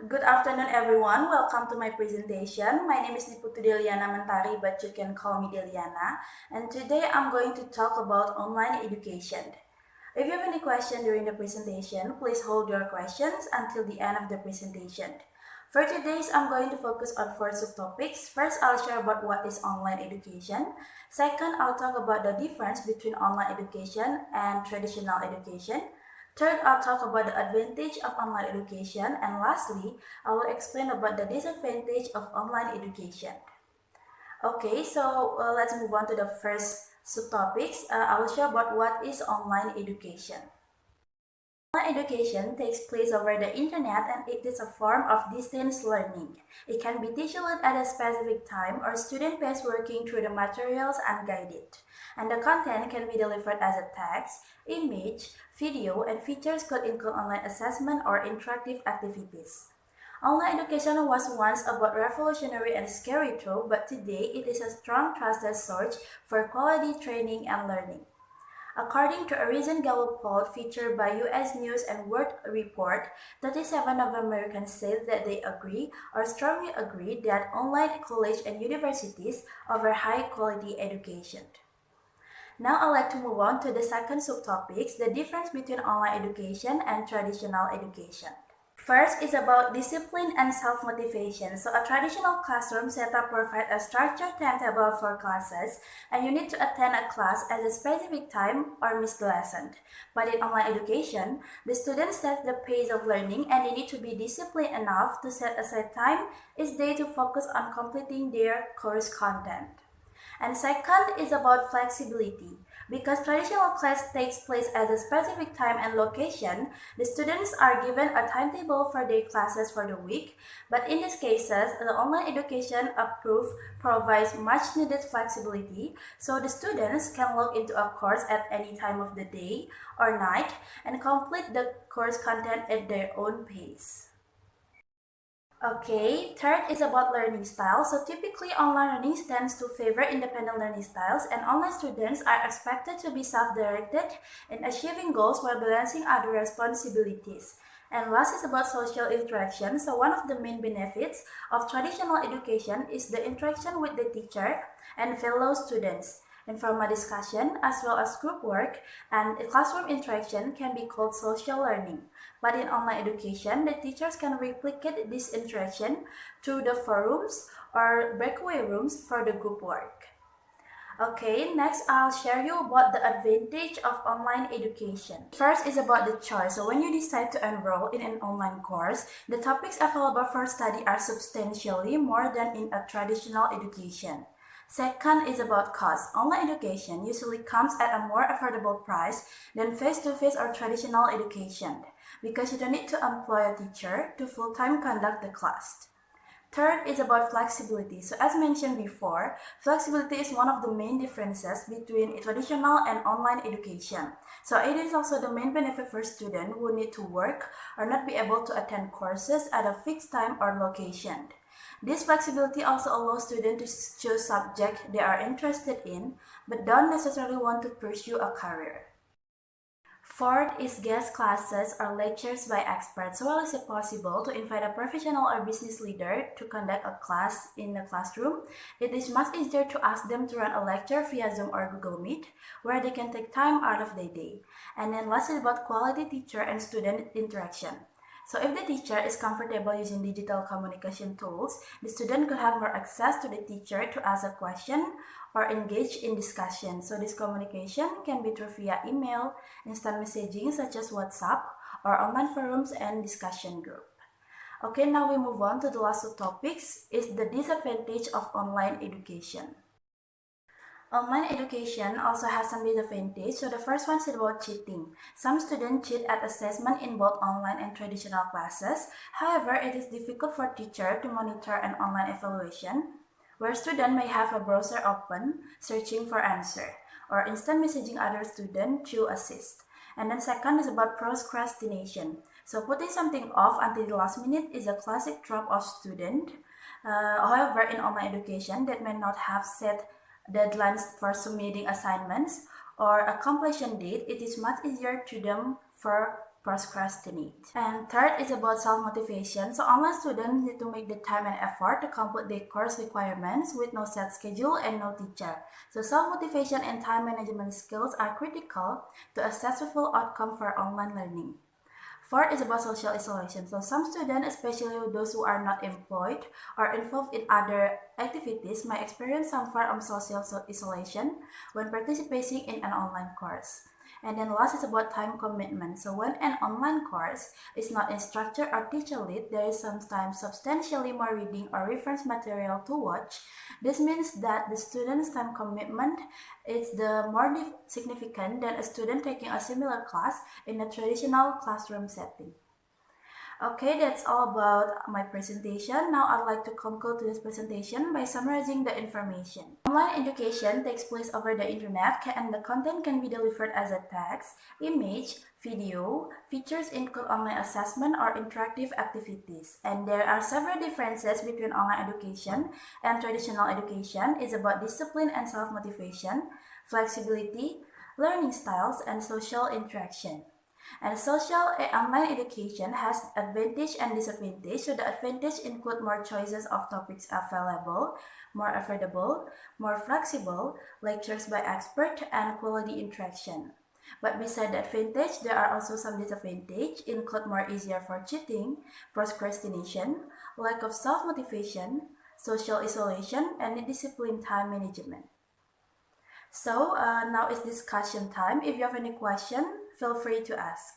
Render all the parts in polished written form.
Good afternoon, everyone. Welcome to my presentation. My name is Putu Deliana Mentari, but you can call me Deliana. And today I'm going to talk about online education. If you have any question during the presentation, please hold your questions until the end of the presentation. For today's, I'm going to focus on four subtopics. First, I'll share about what is online education. Second, I'll talk about the difference between online education and traditional education. Third, I'll talk about the advantage of online education. And lastly, I will explain about the disadvantage of online education. Okay, so let's move on to the first subtopics. I will share about what is online education. Online education takes place over the internet and it is a form of distance learning. It can be taught at a specific time or student based working through the materials unguided. And the content can be delivered as a text, image, video, and features could include online assessment or interactive activities. Online education was once about revolutionary and scary tool, but today it is a strong trusted source for quality training and learning. According to a recent Gallup poll featured by U.S. News and World Report, 37 of Americans said that they agree or strongly agree that online college and universities offer high-quality education. Now I'd like to move on to the second subtopics, the difference between online education and traditional education. First is about discipline and self-motivation. So a traditional classroom setup provides a structured timetable for classes, and you need to attend a class at a specific time or miss the lesson. But in online education, the students set the pace of learning and they need to be disciplined enough to set aside time each day to focus on completing their course content. And second is about flexibility. Because traditional class takes place at a specific time and location, the students are given a timetable for their classes for the week. But in these cases, the online education approved provides much needed flexibility, so the students can log into a course at any time of the day or night and complete the course content at their own pace. Okay, third is about learning style. So typically online learning tends to favor independent learning styles and online students are expected to be self-directed in achieving goals while balancing other responsibilities. And last is about social interaction. So one of the main benefits of traditional education is the interaction with the teacher and fellow students. Informal discussion as well as group work and classroom interaction can be called social learning. But in online education, the teachers can replicate this interaction through the forums or breakaway rooms for the group work. Okay, next I'll share you about the advantage of online education. First is about the choice. So when you decide to enroll in an online course, the topics available for study are substantially more than in a traditional education. Second is about cost. Online education usually comes at a more affordable price than face-to-face or traditional education because you don't need to employ a teacher to full-time conduct the class. Third is about flexibility. So as mentioned before, flexibility is one of the main differences between traditional and online education. So it is also the main benefit for students who need to work or not be able to attend courses at a fixed time or location. This flexibility also allows students to choose subjects they are interested in, but don't necessarily want to pursue a career. Fourth is guest classes or lectures by experts. So while it's possible to invite a professional or business leader to conduct a class in the classroom, it is much easier to ask them to run a lecture via Zoom or Google Meet, where they can take time out of their day. And then last is about quality teacher and student interaction. So if the teacher is comfortable using digital communication tools, the student could have more access to the teacher to ask a question or engage in discussion. So this communication can be through via email, instant messaging such as WhatsApp, or online forums and discussion group. Okay, now we move on to the last two topics is the disadvantage of online education. Online education also has some disadvantages. So the first one is about cheating. Some students cheat at assessment in both online and traditional classes. However, it is difficult for teachers to monitor an online evaluation, where students may have a browser open, searching for answer, or instant messaging other students to assist. And then second is about procrastination. So putting something off until the last minute is a classic trope of student. However, in online education, that may not have set deadlines for submitting assignments or a completion date, it is much easier to them for procrastinate. And third is about self-motivation. So online students need to make the time and effort to complete their course requirements with no set schedule and no teacher. So self-motivation and time management skills are critical to a successful outcome for online learning. Fourth is about social isolation. So some students, especially those who are not employed or involved in other activities, might experience some form of social isolation when participating in an online course. And then last is about time commitment. So when an online course is not instructor or teacher led, there is sometimes substantially more reading or reference material to watch. This means that the student's time commitment is the more significant than a student taking a similar class in a traditional classroom setting. Okay, that's all about my presentation. Now I'd like to conclude today's presentation by summarizing the information. Online education takes place over the internet and the content can be delivered as a text, image, video. Features include online assessment or interactive activities. And there are several differences between online education and traditional education. It's about discipline and self-motivation, flexibility, learning styles, and social interaction. And social online education has advantage and disadvantage. So the advantage include more choices of topics available, more affordable, more flexible, lectures by expert, and quality interaction. But beside the advantage, there are also some disadvantage, include more easier for cheating, procrastination, lack of self-motivation, social isolation, and discipline time management. So now is discussion time. If you have any question, feel free to ask.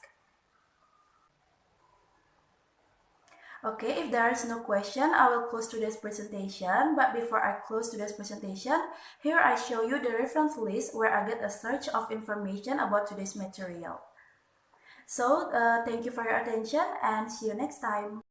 Okay, if there is no question, I will close today's presentation. But before I close today's presentation, here I show you the reference list where I get a search of information about today's material. So, thank you for your attention and see you next time.